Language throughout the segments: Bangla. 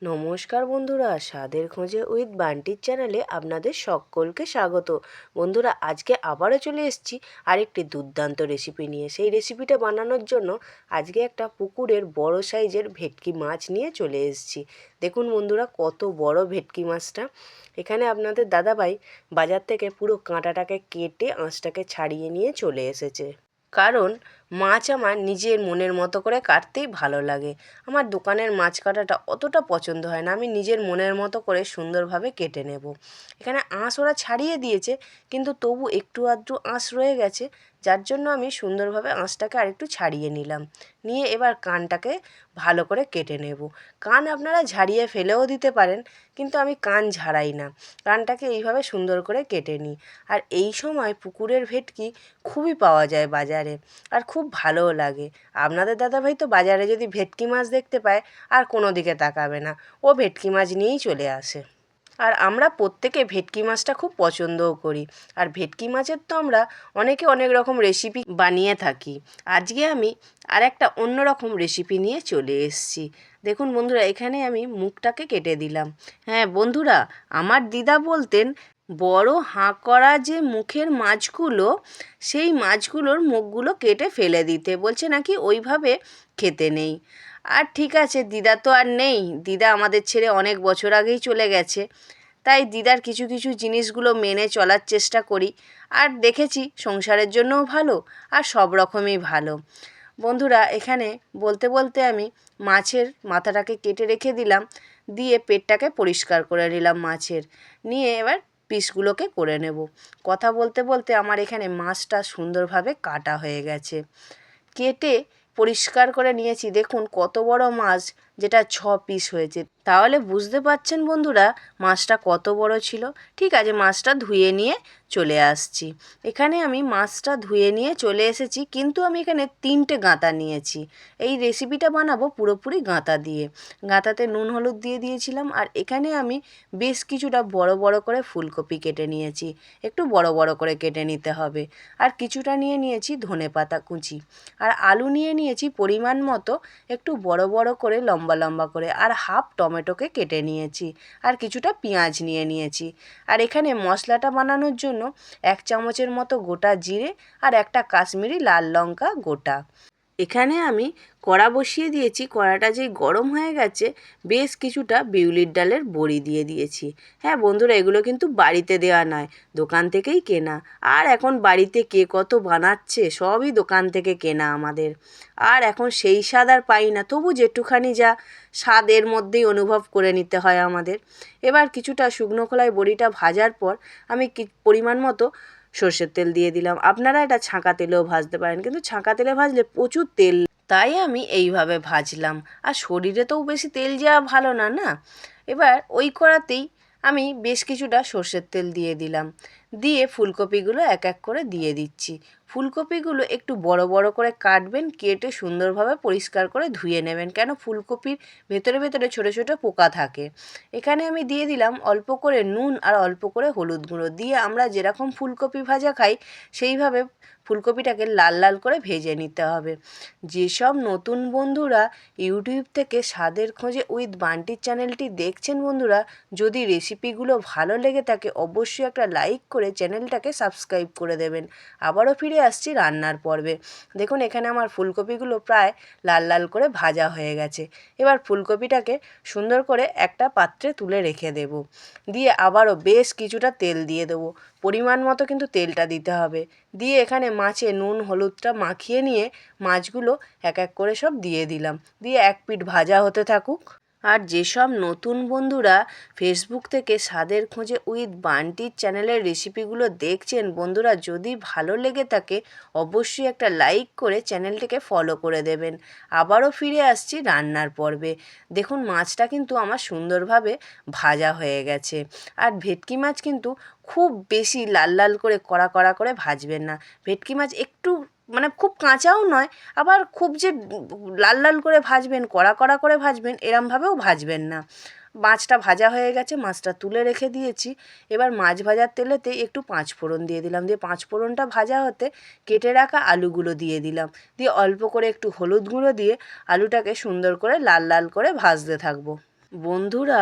নমস্কার বন্ধুরা, স্বাদের খোঁজে উইথ বান্টির চ্যানেলে আপনাদের সকলকে স্বাগত। বন্ধুরা, আজকে আবারও চলে এসেছি আরেকটি দুর্দান্ত রেসিপি নিয়ে। সেই রেসিপিটা বানানোর জন্য আজকে একটা পুকুরের বড় সাইজের ভেটকি মাছ নিয়ে চলে এসেছি। দেখুন বন্ধুরা, কত বড় ভেটকি মাছটা। এখানে আপনাদের দাদাভাই বাজার থেকে পুরো কাঁটাটাকে কেটে আঁশটাকে ছাড়িয়ে নিয়ে চলে এসেছে। কারণ মাছ আমার নিজের মনের মতো করে কাটতেই ভালো লাগে। আমার দোকানের মাছ কাটাটা অতটা পছন্দ হয় না, আমি নিজের মনের মতো করে সুন্দরভাবে কেটে নেব। এখানে আঁশ ওরা ছাড়িয়ে দিয়েছে, কিন্তু তবু একটু আধটু আঁশ রয়ে গেছে, যার জন্য আমি সুন্দরভাবে আঁশটাকে আরেকটু ছাড়িয়ে নিলাম। নিয়ে এবার কানটাকে ভালো করে কেটে নেব। কান আপনারা ঝাড়িয়ে ফেলেও দিতে পারেন, কিন্তু আমি কান ঝাড়াই না, কানটাকে এইভাবে সুন্দর করে কেটে নিই। আর এই সময় পুকুরের ভেটকি খুবই পাওয়া যায় বাজারে, আর খুব ভালোও লাগে। আপনাদের দাদাভাই তো বাজারে যদি ভেটকি মাছ দেখতে পায় আর কোনো দিকে তাকাবে না, ও ভেটকি মাছ নিয়েই চলে আসে। আর আমরা প্রত্যেকে ভেটকি মাছটা খুব পছন্দও করি। আর ভেটকি মাছের তো আমরা অনেকে অনেক রকম রেসিপি বানিয়ে থাকি। আজকে আমি আর একটা অন্য রকম রেসিপি নিয়ে চলে এসেছি। দেখুন বন্ধুরা, এখানে আমি মুখটাকে কেটে দিলাম। হ্যাঁ বন্ধুরা, আমার দিদা বলতেন বড় হাঁ করা যে মুখের মাছগুলো, সেই মাছগুলোর মুখগুলো কেটে ফেলে দিতে, বলছে নাকি ওইভাবে খেতে নেই। আর ঠিক আছে, দিদা তো আর নেই, দিদা আমাদের ছেড়ে অনেক বছর আগেই চলে গেছে। তাই দিদার কিছু কিছু জিনিসগুলো মেনে চলার চেষ্টা করি। আর দেখেছি সংসারের জন্যও ভালো, আর সব রকমই ভালো। বন্ধুরা, এখানে বলতে বলতে আমি মাছের মাথাটাকে কেটে রেখে দিলাম, দিয়ে পেটটাকে পরিষ্কার করে নিলাম মাছের। নিয়ে এবার পিসগুলোকে করে নেব। কথা বলতে বলতে আমার এখানে মাছটা সুন্দরভাবে কাটা হয়ে গেছে। কেটে পরিষ্কার করে নিয়েছি। দেখুন কত বড় মাছ, যেটা 6 পিস হয়েছে। তাহলে বুঝতে পারছেন বন্ধুরা মাছটা কত বড় ছিল। ঠিক আছে, মাছটা ধুয়ে নিয়ে চলে আসছি। এখানে আমি মাছটা ধুয়ে নিয়ে চলে এসেছি, কিন্তু আমি এখানে 3টে গাঁতা নিয়েছি। এই রেসিপিটা বানাবো পুরোপুরি গাঁতা দিয়ে। গাঁতাতে নুন হলুদ দিয়ে দিয়েছিলাম। আর এখানে আমি বেশ কিছুটা বড় বড় করে ফুলকপি কেটে নিয়েছি, একটু বড় বড় করে কেটে নিতে হবে। আর কিছুটা নিয়ে নিয়েছি ধনেপাতা কুচি। আর আলু নিয়ে নিয়েছি পরিমাণ মতো, একটু বড় বড় করে লম্বা লম্বা করে। আর হাফ টমেটোকে কেটে নিয়েছি। আর কিছুটা পেঁয়াজ নিয়ে নিয়েছি। আর এখানে মশলাটা বানানোর জন্য 1 চামচের মতো গোটা জিরে আর একটা কাশ্মীরি লাল লঙ্কা গোটা। এখানে আমি কড়া বসিয়ে দিয়েছি। কড়াটা যেই গরম হয়ে গেছে, বেশ কিছুটা বিউলির ডালের বড়ি দিয়ে দিয়েছি। হ্যাঁ বন্ধুরা, এগুলো কিন্তু বাড়িতে দেওয়া নয়, দোকান থেকেই কেনা। আর এখন বাড়িতে কে কত বানাচ্ছে, সবই দোকান থেকে কেনা আমাদের। আর এখন সেই স্বাদ আর পাই না, তবু যেটুখানি যা স্বাদ এর মধ্যেই অনুভব করে নিতে হয় আমাদের। এবার কিছুটা শুকনো খোলায় বড়িটা ভাজার পর আমি পরিমাণ মতো সর্ষের তেল দিয়ে দিলাম। আপনারা এটা ছাঁকা তেলেও ভাজতে পারেন, কিন্তু ছাঁকা তেলে ভাজলে প্রচুর তেল, তাই আমি এইভাবে ভাজলাম। আর শরীরে তো বেশি তেল যাওয়া ভালো না, না। এবার ওই কড়াতেই আমি বেশ কিছুটা সর্ষের তেল দিয়ে দিলাম। দিয়ে ফুলকপিগুলো এক এক করে দিয়ে দিচ্ছি। ফুলকপিগুলো একটু বড় বড় করে কাটবেন, কেটে সুন্দরভাবে পরিষ্কার করে ধুয়ে নেবেন, কেন ফুলকপির ভেতরে ভেতরে ছোটো ছোটো পোকা থাকে। এখানে আমি দিয়ে দিলাম অল্প করে নুন আর অল্প করে হলুদ গুঁড়ো দিয়ে, আমরা যেরকম ফুলকপি ভাজা খাই সেইভাবে ফুলকপিটাকে লাল লাল করে ভেজে নিতে হবে। যেসব নতুন বন্ধুরা ইউটিউব থেকে স্বাদের খোঁজে উইথ বান্টির চ্যানেলটি দেখছেন বন্ধুরা, যদি রেসিপিগুলো ভালো লেগে থাকে অবশ্যই একটা লাইক করে চ্যানেলটাকে সাবস্ক্রাইব করে দেবেন। আবারও ফিরে আসছি রান্নার পর্বে। দেখুন এখানে আমার ফুলকপিগুলো প্রায় লাল লাল করে ভাজা হয়ে গেছে। এবার ফুলকপিটাকে সুন্দর করে একটা পাত্রে তুলে রেখে দেব। দিয়ে আবারও বেশ কিছুটা তেল দিয়ে দেবো। পরিমাণ মতো কিন্তু তেলটা দিতে হবে। দিয়ে এখানে মাছে নুন হলুদটা মাখিয়ে নিয়ে মাছগুলো এক এক করে সব দিয়ে দিলাম। দিয়ে এক পিঠ ভাজা হতে থাকুক। আর যেসব নতুন বন্ধুরা ফেসবুক থেকে স্বাদের খোঁজে উইথ বান্টির চ্যানেলের রেসিপিগুলো দেখছেন, বন্ধুরা যদি ভালো লেগে থাকে অবশ্যই একটা লাইক করে চ্যানেলটিকে ফলো করে দেবেন। আবারও ফিরে আসছি রান্নার পর্বে। দেখুন মাছটা কিন্তু আমার সুন্দরভাবে ভাজা হয়ে গেছে। আর ভেটকি মাছ কিন্তু খুব বেশি লাল লাল করে কড়া কড়া করে ভাজবেন না। ভেটকি মাছ একটু মানে খুব কাঁচাও নয়, আবার খুব যে লাল লাল করে ভাজবেন, কড়া কড়া করে ভাজবেন, এরমভাবেও ভাজবেন না। মাছটা ভাজা হয়ে গেছে, মাছটা তুলে রেখে দিয়েছি। এবার মাছ ভাজার তেলেতে একটু 5 ফোড়ন দিয়ে দিলাম। দিয়ে 5 ফোড়নটা ভাজা হতে কেটে রাখা আলুগুলো দিয়ে দিলাম। দিয়ে অল্প করে একটু হলুদ গুঁড়ো দিয়ে আলুটাকে সুন্দর করে লাল লাল করে ভাজতে থাকবো। বন্ধুরা,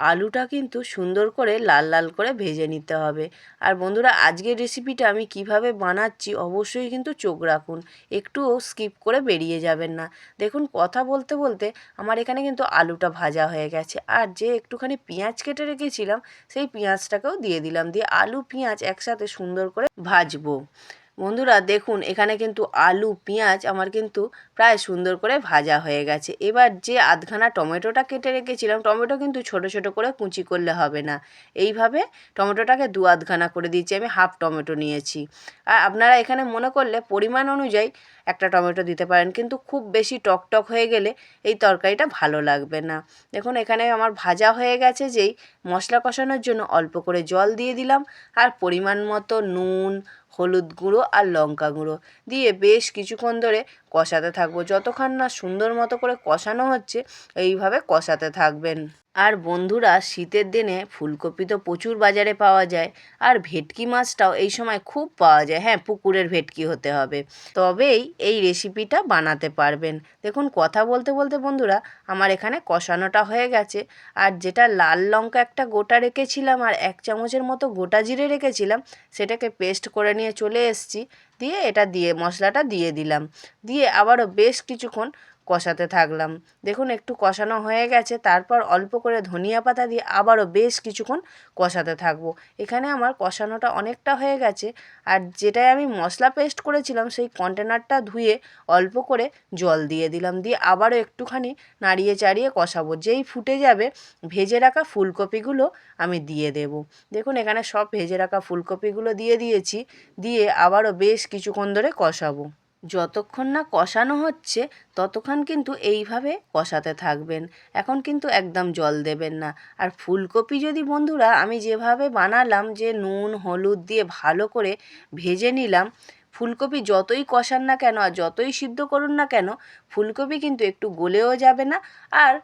আলুটা কিন্তু সুন্দর করে লাল লাল করে ভেজে নিতে হবে। আর বন্ধুরা, আজকের রেসিপিটা আমি কিভাবে বানাচ্ছি অবশ্যই কিন্তু চোখ রাখুন, একটুও স্কিপ করে বেরিয়ে যাবেন না। দেখুন, কথা বলতে বলতে আমার এখানে কিন্তু আলুটা ভাজা হয়ে গেছে, আর যে একটুখানি পেঁয়াজ কেটে রেখেছিলাম সেই পেঁয়াজটাকেও দিয়ে দিলাম, দিয়ে আলু পেঁয়াজ একসাথে সুন্দর করে ভাজবো। বন্ধুরা দেখুন, এখানে কিন্তু আলু পেঁয়াজ আমার কিন্তু প্রায় সুন্দর করে ভাজা হয়ে গেছে। এবার যে আধখানা টমেটোটা কেটে রেখেছিলাম, টমেটো কিন্তু ছোট ছোট করে কুচি করলে হবে না, এইভাবে টমেটোটাকে দু আধখানা করে দিয়েছি, আমি হাফ টমেটো নিয়েছি। আর আপনারা এখানে মনে করলে পরিমাণ অনুযায়ী একটা টমেটো দিতে পারেন, কিন্তু খুব বেশি টক টক হয়ে গেলে এই তরকারিটা ভালো লাগবে না। দেখুন, এখানে আমার ভাজা হয়ে গেছে, যেই মশলা কষানোর জন্য অল্প করে জল দিয়ে দিলাম, আর পরিমাণ মতো নুন, হলুদ গুঁড়ো আর লঙ্কা গুঁড়ো দিয়ে বেশ কিছুক্ষণ ধরে কষাতে থাকবো। যতক্ষণ না সুন্দর মতো করে কষানো হচ্ছে এইভাবে কষাতে থাকবেন। আর বন্ধুরা, শীতের দিনে ফুলকপি তো প্রচুর বাজারে পাওয়া যায়, আর ভেটকি মাছটাও এই সময় খুব পাওয়া যায়। হ্যাঁ, পুকুরের ভেটকি হতে হবে, তবেই এই রেসিপিটা বানাতে পারবেন। দেখুন, কথা বলতে বলতে বন্ধুরা আমার এখানে কষানোটা হয়ে গেছে। আর যেটা লাল লঙ্কা একটা গোটা রেখেছিলাম আর 1 চামচের মতো গোটা জিরে রেখেছিলাম, সেটাকে পেস্ট করে নিয়ে চলে এসেছি, দিয়ে এটা দিয়ে মশলাটা দিয়ে দিলাম, দিয়ে আবারও বেশ কিছুক্ষণ কষাতে থাকলাম। দেখুন, একটু কষানো হয়ে গেছে, তারপর অল্প করে ধনিয়া পাতা দিয়ে আবারও বেশ কিছুক্ষণ কষাতে থাকবো। এখানে আমার কষানোটা অনেকটা হয়ে গেছে, আর যেটায় আমি মশলা পেস্ট করেছিলাম সেই কন্টেনারটা ধুয়ে অল্প করে জল দিয়ে দিলাম, দিয়ে আবারও একটুখানি নাড়িয়ে চাড়িয়ে কষাবো। যেই ফুটে যাবে ভেজে রাখা ফুলকপিগুলো আমি দিয়ে দেব। দেখুন, এখানে সব ভেজে রাখা ফুলকপিগুলো দিয়ে দিয়েছি, দিয়ে আবারও বেশ কিছুক্ষণ ধরে কষাবো। যতক্ষণ না কষানো হচ্ছে ততক্ষণ কিন্তু এইভাবে কষাতে থাকবেন, এখন কিন্তু একদম জল দেবেন না। আর ফুলকপি যদি বন্ধুরা আমি যেভাবে বানালাম, যে নুন হলুদ দিয়ে ভালো করে ভেজে নিলাম, ফুলকপি যতই কষান না কেন আর যতই সিদ্ধ করুন না কেন, ফুলকপি কিন্তু একটু গলেও যাবে না, আর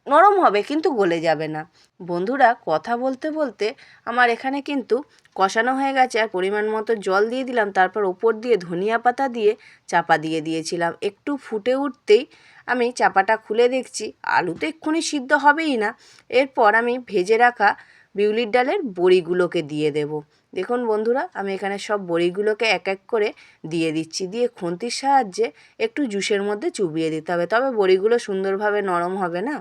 নরম হবে কিন্তু গলে যাবে না। বন্ধুরা, কথা বলতে বলতে আমার এখানে কিন্তু কষানো হয়ে গেছে, আর পরিমাণ মতো জল দিয়ে দিলাম, তারপর ওপর দিয়ে ধনিয়া পাতা দিয়ে চাপা দিয়ে দিয়েছিলাম। একটু ফুটে উঠতেই আমি চাপাটা খুলে দেখছি আলু তো এক্ষুনি সিদ্ধ হবেই না। এরপর আমি ভেজে রাখা বিউলির ডালের বড়িগুলোকে দিয়ে দেব। দেখুন বন্ধুরা, আমি এখানে সব বড়িগুলোকে এক এক করে দিয়ে দিচ্ছি, দিয়ে খুন্তির সাহায্যে একটু জুসের মধ্যে চুবিয়ে দিতে হবে, তবে বড়িগুলো সুন্দরভাবে নরম হবে না।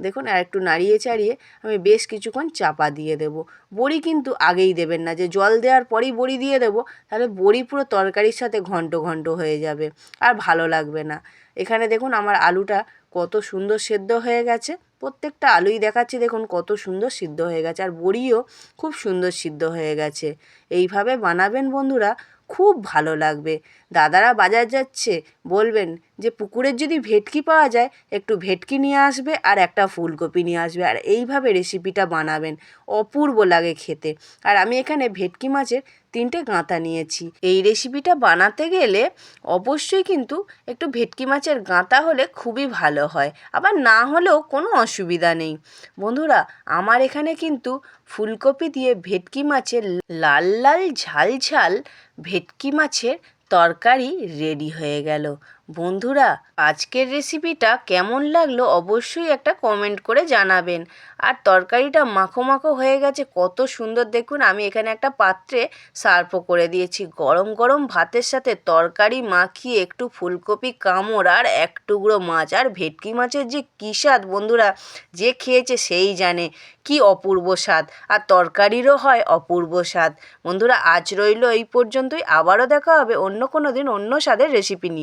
দেখুন, আর একটু নাড়িয়ে চাড়িয়ে আমি বেশ কিছুক্ষণ চাপা দিয়ে দেব। বড়ি কিন্তু আগেই দেবেন না, যে জল দেওয়ার পরেই বড়ি দিয়ে দেব, তাহলে বড়ি পুরো তরকারির সাথে ঘন্ট ঘন্ট হয়ে যাবে, আর ভালো লাগবে না। এখানে দেখুন আমার আলুটা কত সুন্দর সেদ্ধ হয়ে গেছে, প্রত্যেকটা আলুই দেখাচ্ছি, দেখুন কত সুন্দর সিদ্ধ হয়ে গেছে, আর বড়িও খুব সুন্দর সিদ্ধ হয়ে গেছে। এইভাবে বানাবেন বন্ধুরা, খুব ভালো লাগবে। দাদারা বাজার যাচ্ছে, বলবেন যে পুকুরের যদি ভেটকি পাওয়া যায় একটু ভেটকি নিয়ে আসবে আর একটা ফুলকপি নিয়ে আসবে, আর এইভাবে রেসিপিটা বানাবেন, অপূর্ব লাগে খেতে। আর আমি এখানে ভেটকি মাছের 3টে গাঁতা নিয়েছি। এই রেসিপিটা বানাতে গেলে অবশ্যই কিন্তু একটু ভেটকি মাছের গাঁতা হলে খুবই ভালো হয়, আবার না হলেও কোনো অসুবিধা নেই। বন্ধুরা, আমার এখানে কিন্তু ফুলকপি দিয়ে ভেটকি মাছের লাল লাল ঝাল ঝাল ভেটকি মাছের তরকারি রেডি হয়ে গেল। বন্ধুরা, আজকের রেসিপিটা কেমন লাগলো অবশ্যই একটা কমেন্ট করে জানাবেন। আর তরকারিটা মাখো মাখো হয়ে গেছে, কত সুন্দর। দেখুন, আমি এখানে একটা পাত্রে সার্ভও করে দিয়েছি। গরম গরম ভাতের সাথে তরকারি মাখিয়ে একটু ফুলকপি কামড় আর এক টুকরো মাছ, আর ভেটকি মাছের যে কী স্বাদ বন্ধুরা, যে খেয়েছে সেই জানে কি অপূর্ব স্বাদ, আর তরকারিরও হয় অপূর্ব স্বাদ। বন্ধুরা, আজ রইল এই পর্যন্তই, আবারও দেখা হবে অন্য কোনো দিন অন্য স্বাদের রেসিপি নিয়ে।